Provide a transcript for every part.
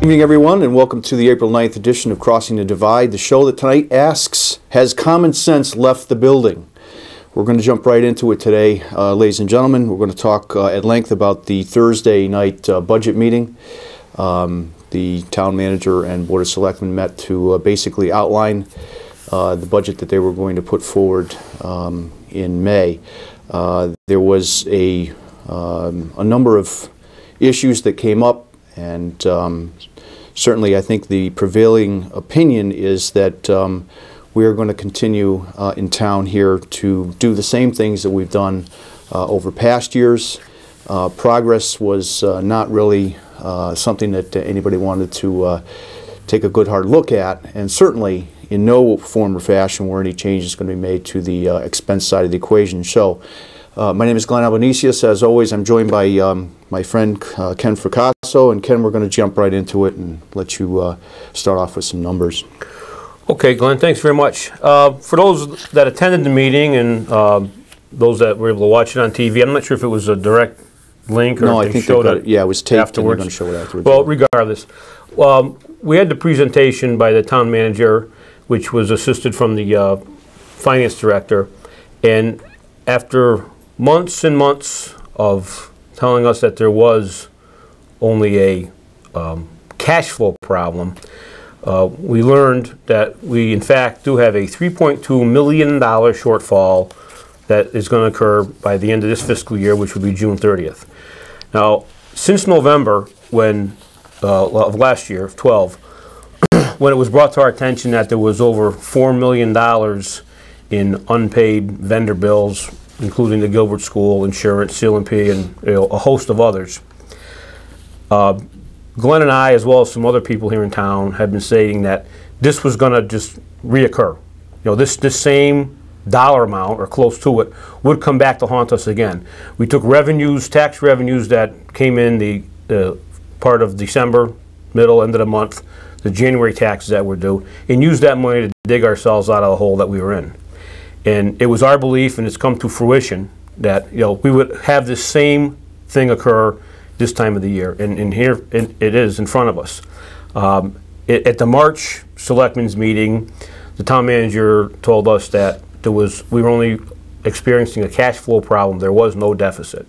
Good evening, everyone, and welcome to the April 9th edition of Crossing the Divide, the show that tonight asks, has common sense left the building? We're going to jump right into it today, ladies and gentlemen. We're going to talk at length about the Thursday night budget meeting. The town manager and Board of Selectmen met to basically outline the budget that they were going to put forward in May. There was a number of issues that came up, and certainly I think the prevailing opinion is that we are going to continue in town here to do the same things that we've done over past years. Progress was not really something that anybody wanted to take a good hard look at, and certainly in no form or fashion were any changes going to be made to the expense side of the equation. So my name is Glenn Albanesius. As always, I'm joined by my friend Ken Fracasso, and Ken, we're going to jump right into it and let you start off with some numbers. Okay, Glenn, thanks very much. For those that attended the meeting and those that were able to watch it on TV, I'm not sure if it was a direct link or no, if I think showed it yeah, it was taped afterwards. And we're going to show it afterwards. Well, regardless, we had the presentation by the town manager, which was assisted from the finance director, and after months and months of telling us that there was only a cash flow problem, we learned that we in fact do have a $3.2 million shortfall that is going to occur by the end of this fiscal year, which will be June 30th. Now, since November, when of last year, 12, when it was brought to our attention that there was over $4 million in unpaid vendor bills, including the Gilbert School, insurance, CLMP, and a host of others. Glenn and I, as well as some other people here in town, have been saying that this was going to just reoccur. This same dollar amount, or close to it, would come back to haunt us again. We took revenues, tax revenues that came in the part of December, middle, end of the month, the January taxes that were due, and used that money to dig ourselves out of the hole that we were in. And it was our belief, and it's come to fruition, that we would have this same thing occur this time of the year. And here it is in front of us. At the March Selectmen's meeting, the town manager told us that we were only experiencing a cash flow problem. There was no deficit.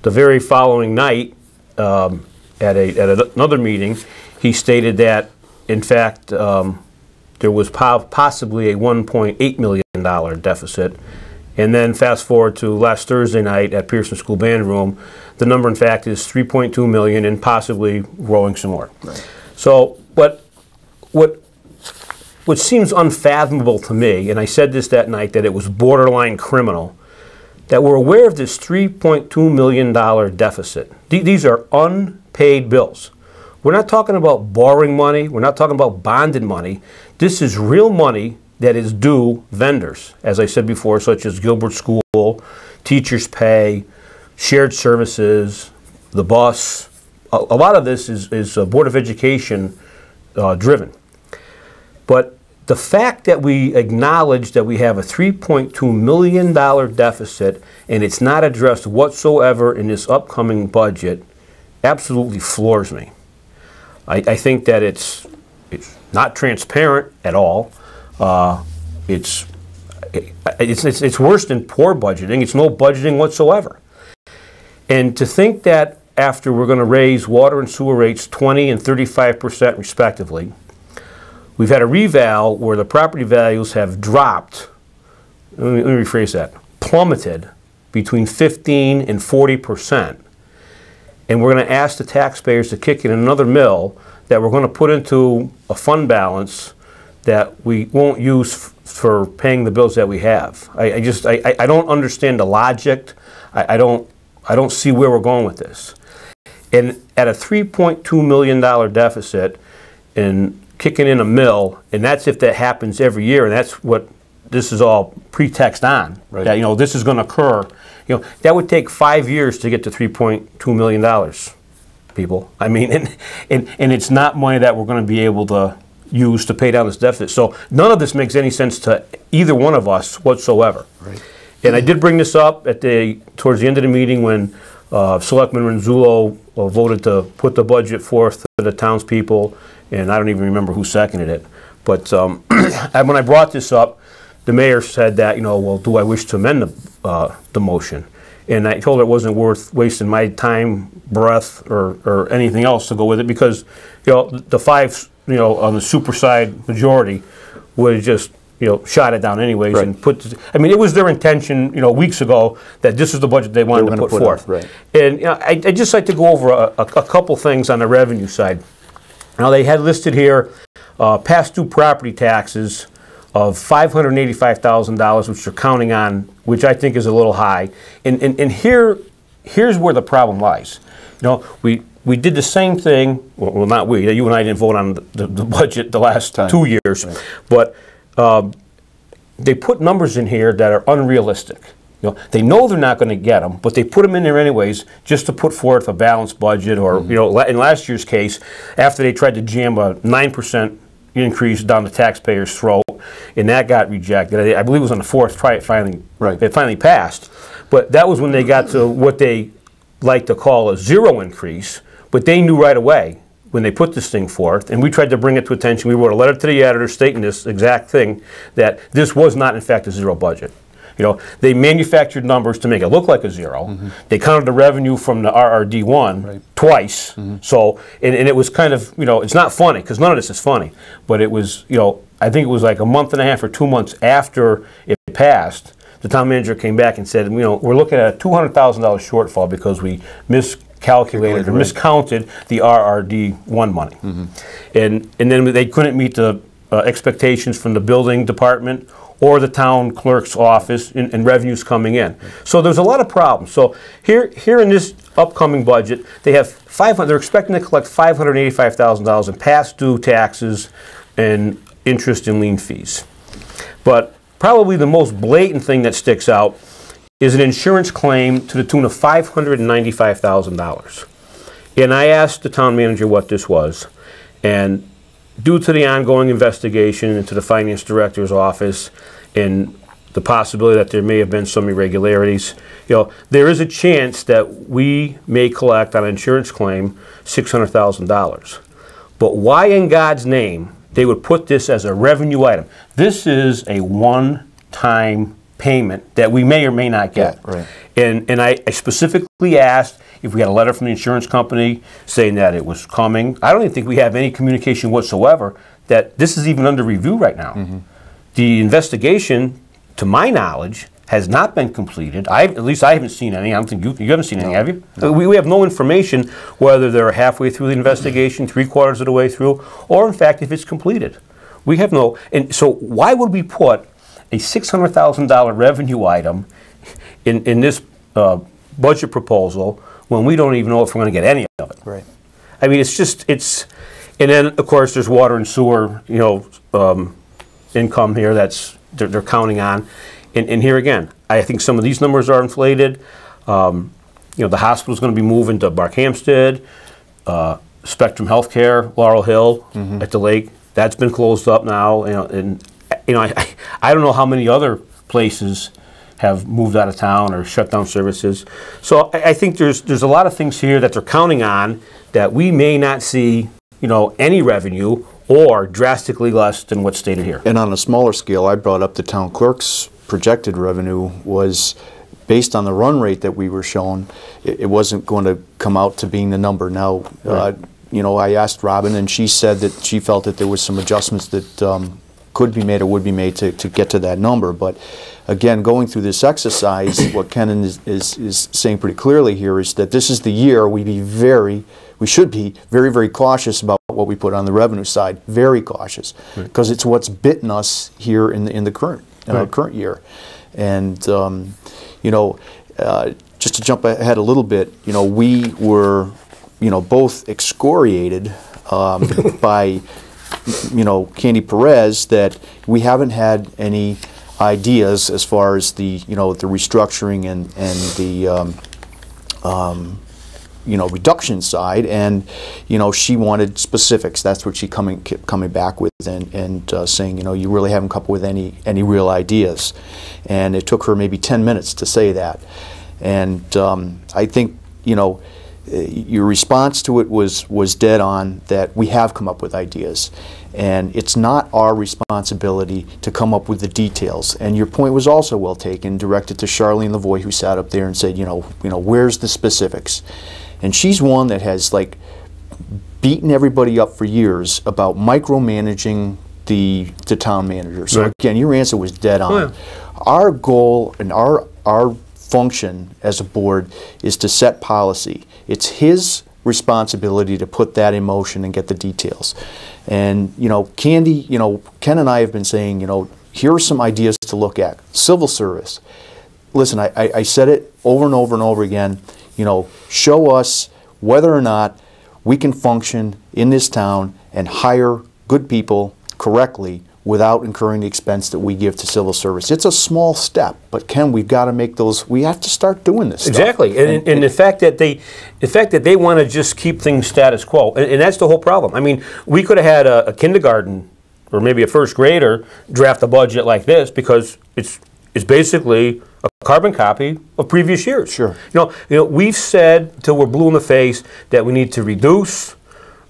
The very following night, at another meeting, he stated that, in fact, there was possibly a $1.8 million deficit. And then fast forward to last Thursday night at Pearson School Band Room, the number in fact is $3.2 million and possibly growing some more. Right. So, but what seems unfathomable to me, and I said this that night, that it was borderline criminal, that we're aware of this $3.2 million deficit. These are unpaid bills. We're not talking about borrowing money. We're not talking about bonded money. This is real money that is due vendors, as I said before, such as Gilbert School, teachers' pay, shared services, the bus. A lot of this is Board of Education driven. But the fact that we acknowledge that we have a $3.2 million deficit and it's not addressed whatsoever in this upcoming budget absolutely floors me. I think that it's not transparent at all. It's worse than poor budgeting. It's no budgeting whatsoever. And to think that after we're going to raise water and sewer rates 20% and 35% respectively, we've had a reval where the property values have dropped, let me rephrase that, plummeted between 15% and 40%. And we're going to ask the taxpayers to kick in another mill that we're going to put into a fund balance that we won't use for paying the bills that we have. I don't understand the logic. I don't see where we're going with this. And at a $3.2 million deficit and kicking in a mill, and that's if that happens every year, and that's what this is all pretext on, right. That this is going to occur. That would take 5 years to get to $3.2 million, people. I mean, and it's not money that we're going to be able to use to pay down this deficit. So none of this makes any sense to either one of us whatsoever. Right. And I did bring this up towards the end of the meeting when Selectman Ronzullo voted to put the budget forth to the townspeople, and I don't even remember who seconded it. But when I brought this up, the mayor said that, well, do I wish to amend the motion? And I told her it wasn't worth wasting my time, breath, or anything else to go with it, because the five on the super side majority would have just shot it down anyways, right, and put. I mean, it was their intention weeks ago that this is the budget they wanted to put forth. Right. And I'd just like to go over a couple things on the revenue side. Now, they had listed here past due property taxes of $585,000, which they're counting on, which I think is a little high. And here's where the problem lies. We did the same thing. Well, not we. You and I didn't vote on the budget the last 2 years, right, but they put numbers in here that are unrealistic. They know they're not going to get them, but they put them in there anyways just to put forth a balanced budget. Or in last year's case, after they tried to jam a 9% increase down the taxpayers' throat, and that got rejected. I believe it was on the fourth try. It finally passed. But that was when they got to what they like to call a zero increase. But they knew right away when they put this thing forth, and we tried to bring it to attention. We wrote a letter to the editor stating this exact thing, that this was not in fact a zero budget. They manufactured numbers to make it look like a zero. Mm-hmm. They counted the revenue from the RRD1 right, twice. Mm-hmm. So, and it was kind of, it's not funny, because none of this is funny, but it was, I think it was like a month and a half or 2 months after it passed, the town manager came back and said, we're looking at a $200,000 shortfall because we miscalculated or miscounted the RRD1 money. Mm-hmm. And then they couldn't meet the expectations from the building department or the town clerk's office and revenues coming in. So there's a lot of problems. So here in this upcoming budget, they're expecting to collect $585,000 in past due taxes and interest and lien fees. But probably the most blatant thing that sticks out is an insurance claim to the tune of $595,000. And I asked the town manager what this was, and due to the ongoing investigation into the finance director's office and the possibility that there may have been some irregularities, there is a chance that we may collect on an insurance claim $600,000. But why in God's name they would put this as a revenue item? This is a one-time payment that we may or may not get. Yeah, right. And I specifically asked if we had a letter from the insurance company saying that it was coming. I don't even think we have any communication whatsoever that this is even under review right now. Mm-hmm. The investigation, to my knowledge, has not been completed. At least I haven't seen any. I don't think you haven't seen any, have you? No. We have no information whether they're halfway through the investigation, 3/4 of the way through, or in fact if it's completed. We have no. And so why would we put a $600,000 revenue item in this budget proposal when we don't even know if we're going to get any of it? Right. I mean, and then of course there's water and sewer, income here they're counting on, and here again, I think some of these numbers are inflated. The hospital's going to be moving to Barkhamsted, Spectrum Healthcare, Laurel Hill, mm-hmm, at the lake. That's been closed up now, and I don't know how many other places have moved out of town or shut down services. So I think there's a lot of things here that they're counting on that we may not see, any revenue or drastically less than what's stated here. And on a smaller scale, I brought up the town clerk's projected revenue was based on the run rate that we were shown. It wasn't going to come out to being the number. Now, right, I asked Robin, and she said that she felt that there was some adjustments that could be made or would be made to get to that number. But again, going through this exercise, what Ken is saying pretty clearly here is that this is the year we should be very, very cautious about what we put on the revenue side. Very cautious, because it's what's bitten us here in the current current year. And just to jump ahead a little bit, we were both excoriated by Candy Perez that we haven't had any ideas as far as the the restructuring and the reduction side, and she wanted specifics. That's what she kept coming back with, and saying you really haven't come up with any real ideas, and it took her maybe 10 minutes to say that. And I think your response to it was dead on, that we have come up with ideas. And it's not our responsibility to come up with the details. And your point was also well taken, directed to Charlene Lavoie, who sat up there and said, you know, where's the specifics? And she's one that has like beaten everybody up for years about micromanaging the town manager. So right. Again, your answer was dead on. Oh, yeah. Our goal and our function as a board is to set policy. It's his responsibility to put that in motion and get the details. And Candy, Ken and I have been saying, here are some ideas to look at. Civil service. Listen, I said it over and over and over again. Show us whether or not we can function in this town and hire good people correctly without incurring the expense that we give to civil service. It's a small step, but Ken, we've got to make those. We have to start doing this. Exactly, stuff. and the fact that they want to just keep things status quo, and that's the whole problem. I mean, we could have had a kindergarten or maybe a first grader draft a budget like this because it's basically a carbon copy of previous years. Sure. We've said till we're blue in the face that we need to reduce,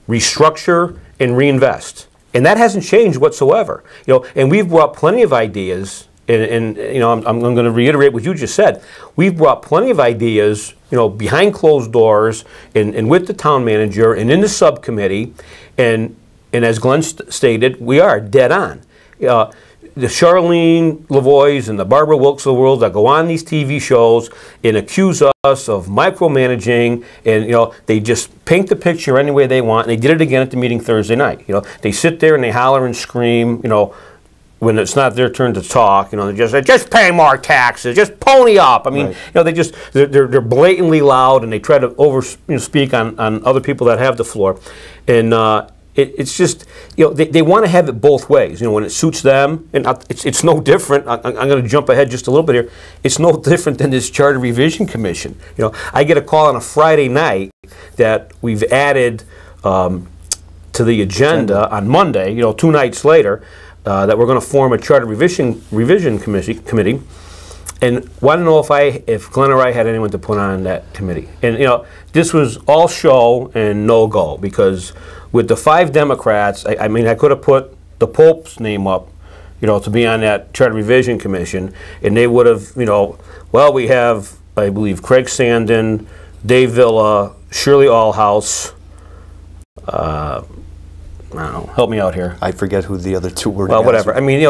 restructure, and reinvest. And that hasn't changed whatsoever. And we've brought plenty of ideas, and I'm going to reiterate what you just said. We've brought plenty of ideas, behind closed doors, and with the town manager, and in the subcommittee, and as Glenn stated, we are dead on. The Charlene Lavoies and the Barbara Wilkes of the world that go on these TV shows and accuse us of micromanaging, and they just paint the picture any way they want. And they did it again at the meeting Thursday night. They sit there and they holler and scream. When it's not their turn to talk, they just pay more taxes, just pony up. I mean, right. They're blatantly loud, and they try to speak on other people that have the floor, and. It's just, they want to have it both ways. When it suits them, and it's no different. I'm going to jump ahead just a little bit here. It's no different than this Charter Revision Commission. I get a call on a Friday night that we've added to the agenda on Monday. 2 nights later, that we're going to form a Charter Revision committee. And want to know if Glenn or I had anyone to put on that committee. And this was all show and no go, because with the 5 Democrats, I mean, I could have put the Pope's name up, to be on that Charter Revision Commission, and they would have, well, we have, I believe, Craig Sandin, Dave Villa, Shirley Allhouse. I don't know, help me out here. I forget who the other 2 were. Well, whatever. I mean,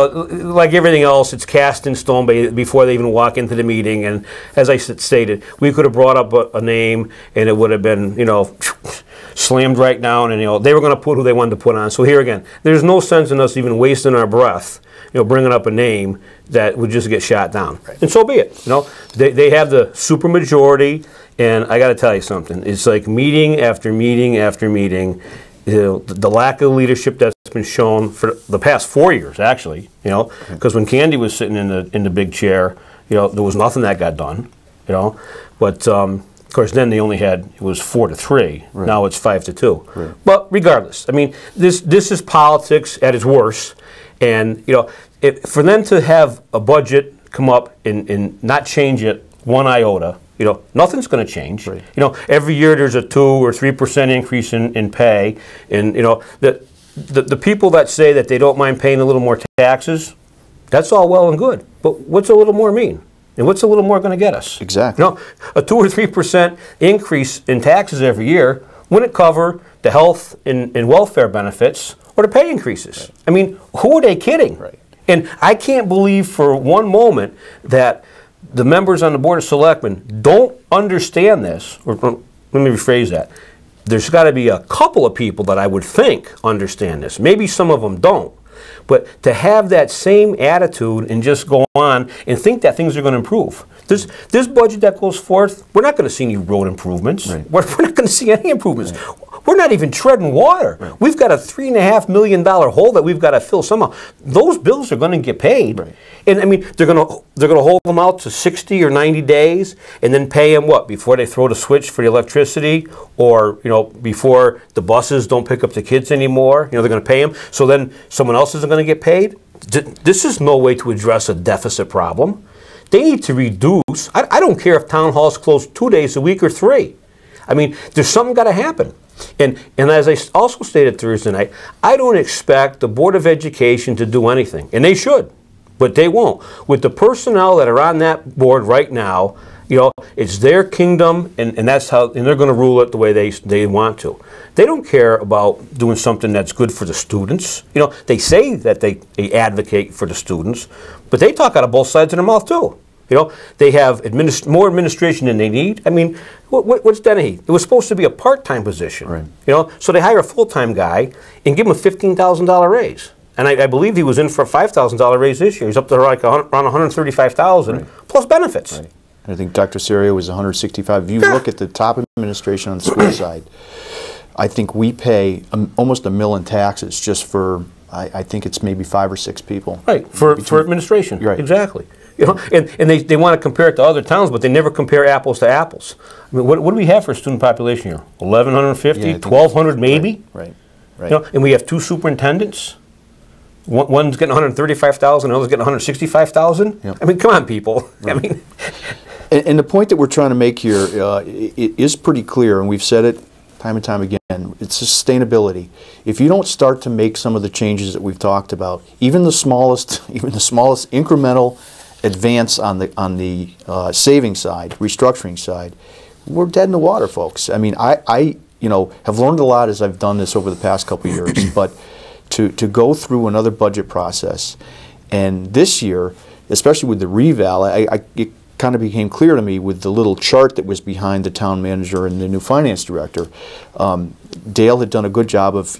like everything else, it's cast in stone before they even walk into the meeting. And as I stated, we could have brought up a name, and it would have been, slammed right down. And they were going to put who they wanted to put on. So here again, there's no sense in us even wasting our breath, bringing up a name that would just get shot down. Right. And so be it. They have the supermajority, and I got to tell you something. It's like meeting after meeting after meeting. The lack of leadership that's been shown for the past 4 years, actually, because when Candy was sitting in the big chair, there was nothing that got done, but of course then they only had, it was 4-3, right. Now it's 5-2, right. But regardless, I mean, this is politics at its worst, and for them to have a budget come up and not change it one iota. Nothing's going to change. Right. Every year there's a 2 or 3% increase in pay, and the people that say that they don't mind paying a little more taxes, that's all well and good. But what's a little more mean? And what's a little more going to get us? Exactly. A 2 or 3% increase in taxes every year wouldn't cover the health and welfare benefits or the pay increases. Right. I mean, who are they kidding? Right. And I can't believe for one moment that the members on the Board of Selectmen don't understand this, or let me rephrase that. There's got to be a couple of people that I would think understand this. Maybe some of them don't. But to have that same attitude and just go on and think that things are going to improve. This budget that goes forth, we're not going to see any road improvements. Right. We're not going to see any improvements. Right. We're not even treading water. Right. We've got a $3.5 million hole that we've got to fill somehow. Those bills are going to get paid, right. And I mean they're going to hold them out to 60 or 90 days, and then pay them what before they throw the switch for the electricity, or before the buses don't pick up the kids anymore. They're going to pay them, so then someone else isn't going to get paid. This is no way to address a deficit problem. They need to reduce. I don't care if town halls close 2 days a week or 3. I mean, there's something got to happen. And as I also stated Thursday night, I don't expect the Board of Education to do anything, and they should, but they won't. With the personnel that are on that board right now, you know, it's their kingdom, and that's how, and they're going to rule it the way they want to. They don't care about doing something that's good for the students. You know, they say that they advocate for the students, but they talk out of both sides of their mouth too. You know, they have more administration than they need. I mean, what's Dennehy? It was supposed to be a part-time position. Right. You know, so they hire a full-time guy and give him a $15,000 raise. And I believe he was in for a $5,000 raise this year. He's up to like around $135,000 plus benefits. Right. I think Dr. Serio was 165. If you look at the top administration on the school side, I think we pay almost $1 million in taxes just for, I think it's maybe 5 or 6 people. Right, for administration. Right. Exactly. You know, and they want to compare it to other towns, but they never compare apples to apples. I mean, what do we have for a student population here? 1,150, Yeah, 1,200 maybe? Right. You know, and we have 2 superintendents. One's getting $135,000, the other's getting $165,000. Yep. I mean, come on, people. Right. I mean, and the point that we're trying to make here it is pretty clear, and we've said it time and time again. It's sustainability. If you don't start to make some of the changes that we've talked about, even the smallest incremental advance on the saving side, restructuring side, we're dead in the water, folks. I mean, I have learned a lot as I've done this over the past couple of years, but to go through another budget process, and this year, especially with the reval, it kind of became clear to me with the little chart that was behind the town manager and the new finance director. Dale had done a good job of,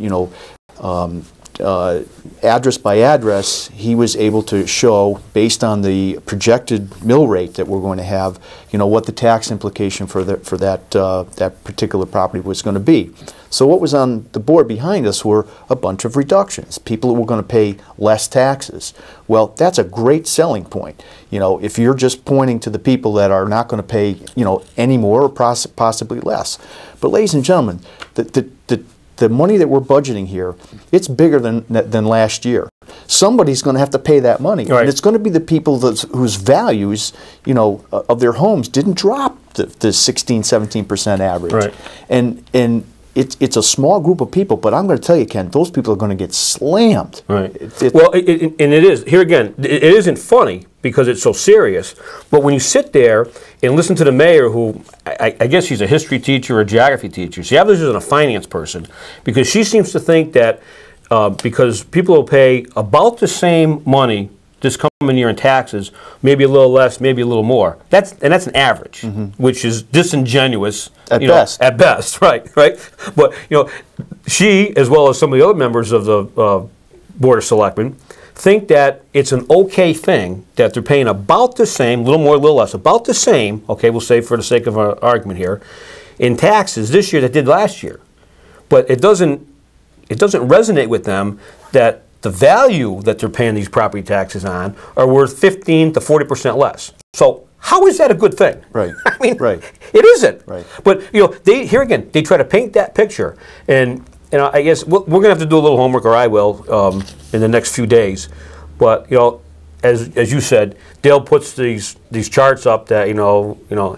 address by address, he was able to show, based on the projected mill rate that we're going to have, what the tax implication for that particular property was going to be. So what was on the board behind us were a bunch of reductions. People were going to pay less taxes. Well, that's a great selling point. If you're just pointing to the people that are not going to pay, any more or possibly less. But ladies and gentlemen, the money that we're budgeting here, it's bigger than last year. Somebody's going to have to pay that money. Right. And it's going to be the people whose values, of their homes didn't drop the 16, 17% average. Right. And it's a small group of people, but I'm going to tell you, Ken, those people are going to get slammed. Right. Well, and it is, here again, it isn't funny because it's so serious, but when you sit there and listen to the mayor, who I guess she's a history teacher or a geography teacher, she obviously isn't a finance person, because she seems to think that because people will pay about the same money this coming year in taxes, maybe a little less, maybe a little more. That's an average, which is disingenuous at best. At best, right. But she, as well as some of the other members of the Board of Selectmen, think that it's an okay thing that they're paying about the same, a little more, a little less, about the same. Okay, we'll say for the sake of our argument here, in taxes this year that did last year. But it doesn't resonate with them that the value that they're paying these property taxes on are worth 15 to 40% less. So how is that a good thing? Right. I mean, right. It isn't. Right. But here again, they try to paint that picture, and I guess we're going to have to do a little homework, or I will, in the next few days. But as you said, Dale puts these charts up that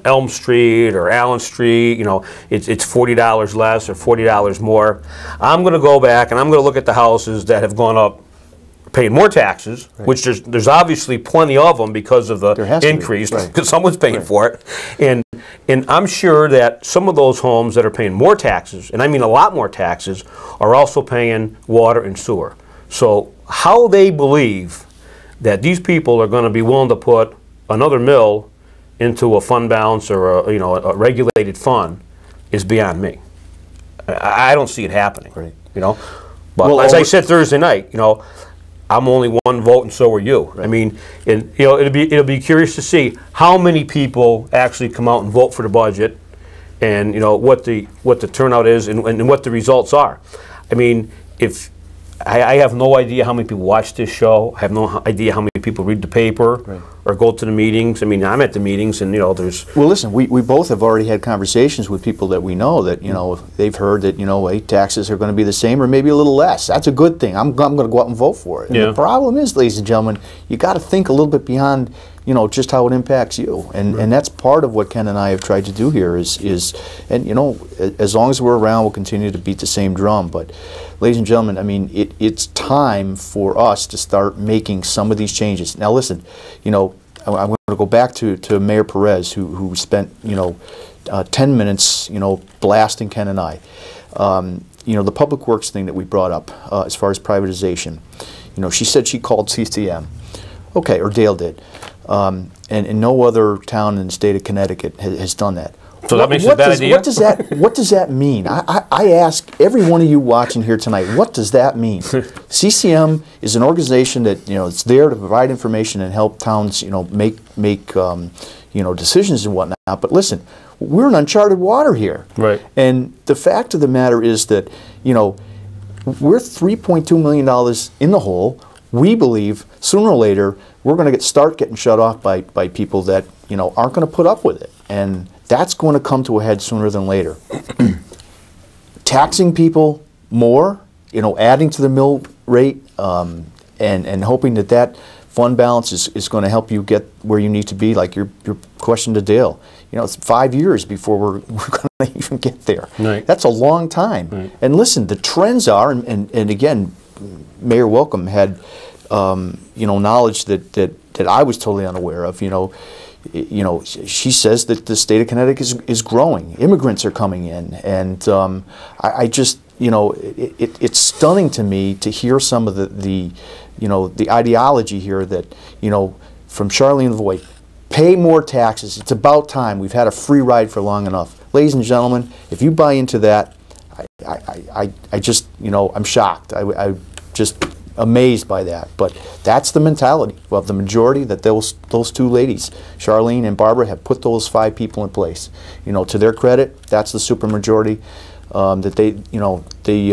Elm Street or Allen Street, it's $40 less or $40 more. I'm going to go back and I'm going to look at the houses that have gone up, paying more taxes, right, which there's obviously plenty of them because of the increase, because someone's paying for it, and I'm sure that some of those homes that are paying more taxes, and I mean a lot more taxes, are also paying water and sewer. So how they believe that these people are going to be willing to put another mill into a fund balance or a regulated fund is beyond me. I don't see it happening. Right. But well, as I said Thursday night, I'm only one vote, and so are you. Right. I mean, and it'll be curious to see how many people actually come out and vote for the budget, and what the turnout is and what the results are. I mean, if I have no idea how many people watch this show. I have no idea how many people read the paper. Right. or go to the meetings. I mean, I'm at the meetings, and there's. Well, listen, we both have already had conversations with people that we know that they've heard that hey, taxes are going to be the same or maybe a little less. That's a good thing. I'm going to go out and vote for it. And the problem is, ladies and gentlemen, you got to think a little bit beyond just how it impacts you, and that's part of what Ken and I have tried to do here is as long as we're around, we'll continue to beat the same drum. But ladies and gentlemen, I mean, it's time for us to start making some of these changes. Now listen, I'm going to go back to Mayor Perez, who spent 10 minutes blasting Ken and I. The public works thing that we brought up as far as privatization. She said she called CCM. Okay, or Dale did. And no other town in the state of Connecticut has done that. So that makes it a bad idea? What does that mean? I ask every one of you watching here tonight, what does that mean? CCM is an organization that it's there to provide information and help towns make decisions and whatnot. But listen, we're in uncharted water here. Right. And the fact of the matter is that we're $3.2 million in the hole. We believe sooner or later we're going to start getting shut off by people that aren't going to put up with it, and that's going to come to a head sooner than later. Taxing people more, adding to the mill rate, and hoping that fund balance is going to help you get where you need to be. Like your question to Dale, it's 5 years before we're going to even get there. Right. That's a long time. Right. And listen, the trends are, and again, Mayor Welcome had knowledge that I was totally unaware of. She says that the state of Connecticut is growing. Immigrants are coming in, and I just it's stunning to me to hear some of the ideology here that from Charlene Voigt. Pay more taxes. It's about time. We've had a free ride for long enough. Ladies and gentlemen, if you buy into that, I just, I'm shocked. I'm just amazed by that. But that's the mentality of the majority that those two ladies, Charlene and Barbara, have put those 5 people in place. To their credit, that's the supermajority that they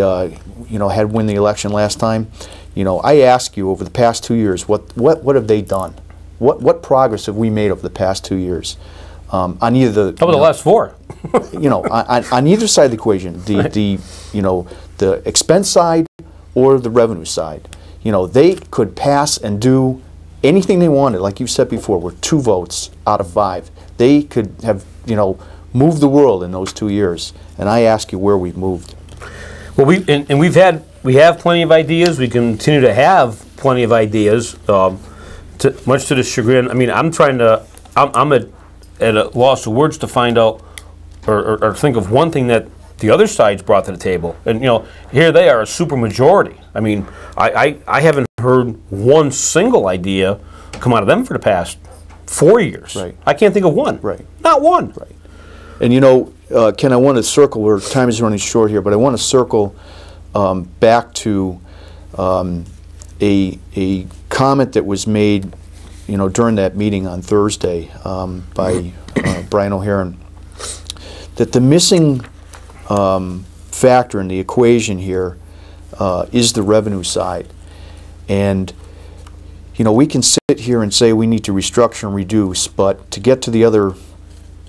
had win the election last time. I ask you, over the past 2 years, what have they done? What progress have we made over the past 2 years? On either the how about the last 4? on either side of the equation, the expense side or the revenue side, they could pass and do anything they wanted. Like you said before, we're 2 votes out of 5. They could have moved the world in those 2 years. And I ask you where we've moved. Well, we have plenty of ideas. We continue to have plenty of ideas. Much to the chagrin. I mean, I'm at a loss of words to find out or think of one thing that the other side's brought to the table. And here they are, a super majority. I mean, I haven't heard one single idea come out of them for the past 4 years. Right. I can't think of one. Right. Not one. Right. And Ken, I want to circle, where time is running short here, but I want to circle back to a comment that was made during that meeting on Thursday by Brian O'Haron, that the missing factor in the equation here is the revenue side. And we can sit here and say we need to restructure and reduce, but to get to the other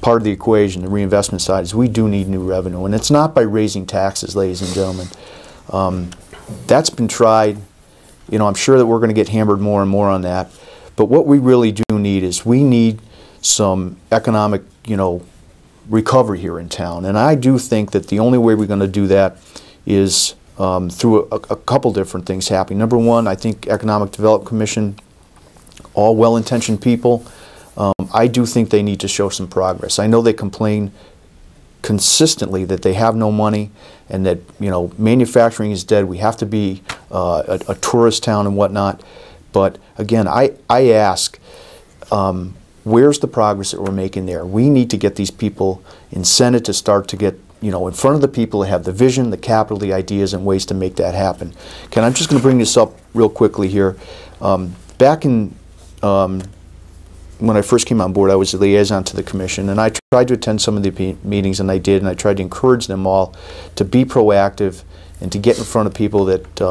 part of the equation, the reinvestment side, is we do need new revenue. And it's not by raising taxes, ladies and gentlemen. That's been tried. I'm sure that we're going to get hammered more and more on that. But what we really do need is we need some economic, recovery here in town. And I do think that the only way we're going to do that is through a couple different things happening. Number one, I think Economic Development Commission, all well-intentioned people, I do think they need to show some progress. I know they complain consistently that they have no money and that manufacturing is dead. We have to be a tourist town and whatnot. But again, I ask, where's the progress that we're making there? We need to get these people in Senate to start to get in front of the people that have the vision, the capital, the ideas, and ways to make that happen. Ken, I'm just going to bring this up real quickly here. Back in when I first came on board, I was a liaison to the commission, and I tried to attend some of the meetings, and I did, and I tried to encourage them all to be proactive and to get in front of people that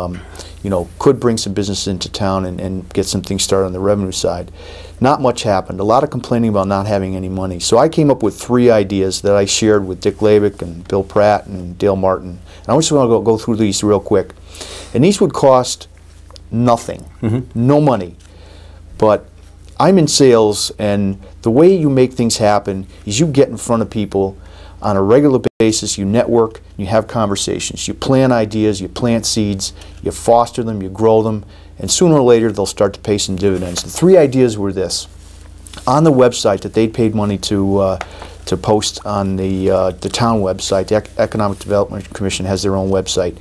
you know, could bring some business into town and get some things started on the revenue side. Not much happened. A lot of complaining about not having any money. So I came up with 3 ideas that I shared with Dick Labick and Bill Pratt and Dale Martin. And I just want to go through these real quick. And these would cost nothing, no money. But I'm in sales, and the way you make things happen is you get in front of people on a regular basis, you network, you have conversations, you plant ideas, you plant seeds, you foster them, you grow them, and sooner or later they'll start to pay some dividends. The 3 ideas were this. On the website that they'd paid money to post on the town website, the Economic Development Commission has their own website,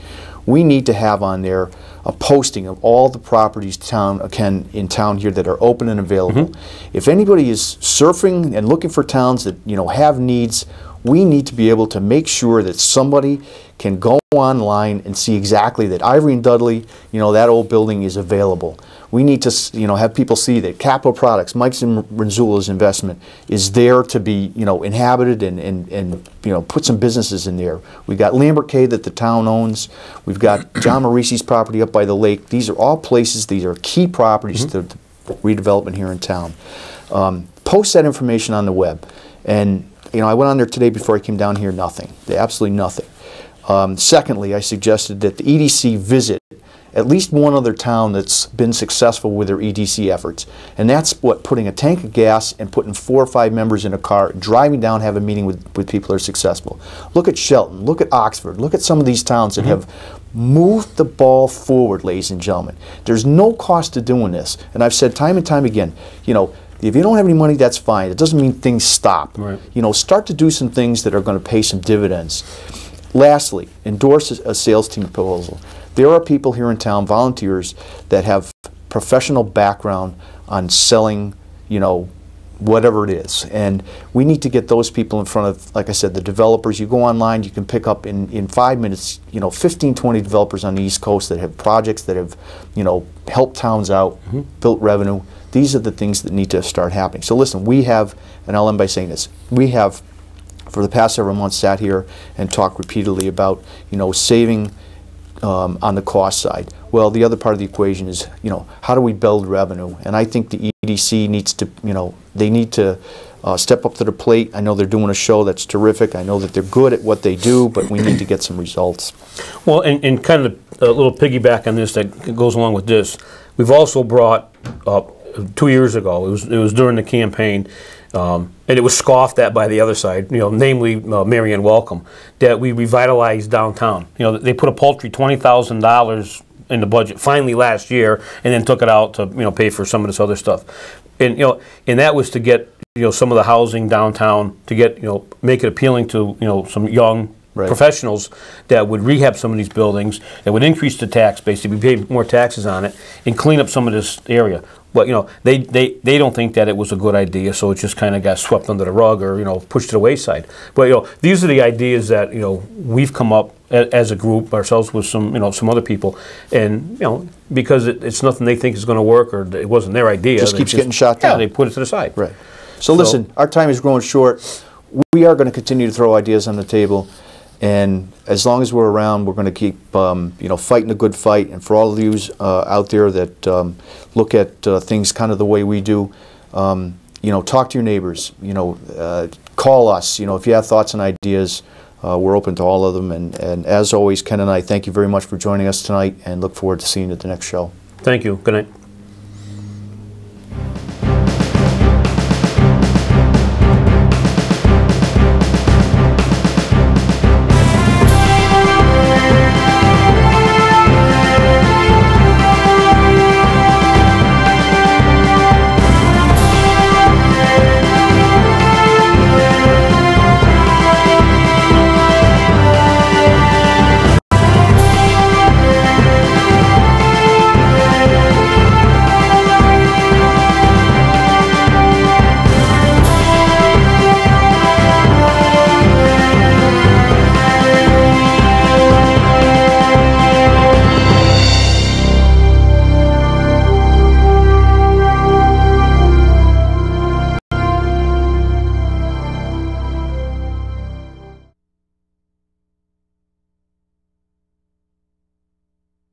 we need to have on there a posting of all the properties in town here that are open and available. If anybody is surfing and looking for towns that, you know, have needs, we need to be able to make sure that somebody can go online and see exactly that Ivory and Dudley, you know, that old building is available. We need to, you know, have people see that Capital Products, Mike's and Renzula's investment, is there to be, you know, inhabited and you know, put some businesses in there. We've got Lambert Cay that the town owns. We've got John Maurice's property up by the lake. These are all places, these are key properties to redevelopment here in town. Post that information on the web. And you know, I went on there today before I came down here, nothing. Absolutely nothing. Secondly, I suggested that the EDC visit at least one other town that's been successful with their EDC efforts. And that's what, putting a tank of gas and putting 4 or 5 members in a car, driving down, have a meeting with people that are successful. Look at Shelton, look at Oxford, look at some of these towns that have moved the ball forward, ladies and gentlemen. There's no cost to doing this. And I've said time and time again, you know, if you don't have any money, that's fine. It doesn't mean things stop. Right. You know, start to do some things that are going to pay some dividends. Lastly, endorse a sales team proposal. There are people here in town, volunteers, that have professional background on selling, you know, whatever it is. And we need to get those people in front of, like I said, the developers. You go online, you can pick up in 5 minutes, you know, 15, 20 developers on the East Coast that have projects that have, you know, helped towns out, built revenue. These are the things that need to start happening. So listen, we have, and I'll end by saying this, we have for the past several months sat here and talked repeatedly about, you know, saving on the cost side. Well, the other part of the equation is, you know, how do we build revenue? And I think the EDC needs to, you know, they need to step up to the plate. I know they're doing a show that's terrific. I know that they're good at what they do, but we need to get some results. Well, and kind of a little piggyback on this that goes along with this, we've also brought up 2 years ago, it was during the campaign, and it was scoffed at by the other side, you know, namely Marion Welcome, that we revitalized downtown. You know, they put a paltry $20,000 in the budget finally last year, and then took it out to, you know, pay for some of this other stuff. And you know, and that was to get, you know, some of the housing downtown, to get, you know, make it appealing to, you know, some young professionals that would rehab some of these buildings, that would increase the tax base, we pay more taxes on it, and clean up some of this area. But you know, they don't think that it was a good idea, so it just kind of got swept under the rug, or you know, pushed to the wayside. But you know, these are the ideas that, you know, we've come up as a group ourselves with some, you know, some other people, and you know, because it's nothing they think is going to work, or it wasn't their idea. Just keeps getting shot down. Yeah, they put it to the side. Right. So listen, our time is growing short. We are going to continue to throw ideas on the table. And as long as we're around, we're going to keep, you know, fighting a good fight. And for all of you out there that look at things kind of the way we do, you know, talk to your neighbors. You know, call us. You know, if you have thoughts and ideas, we're open to all of them. And as always, Ken and I thank you very much for joining us tonight, and look forward to seeing you at the next show. Thank you. Good night.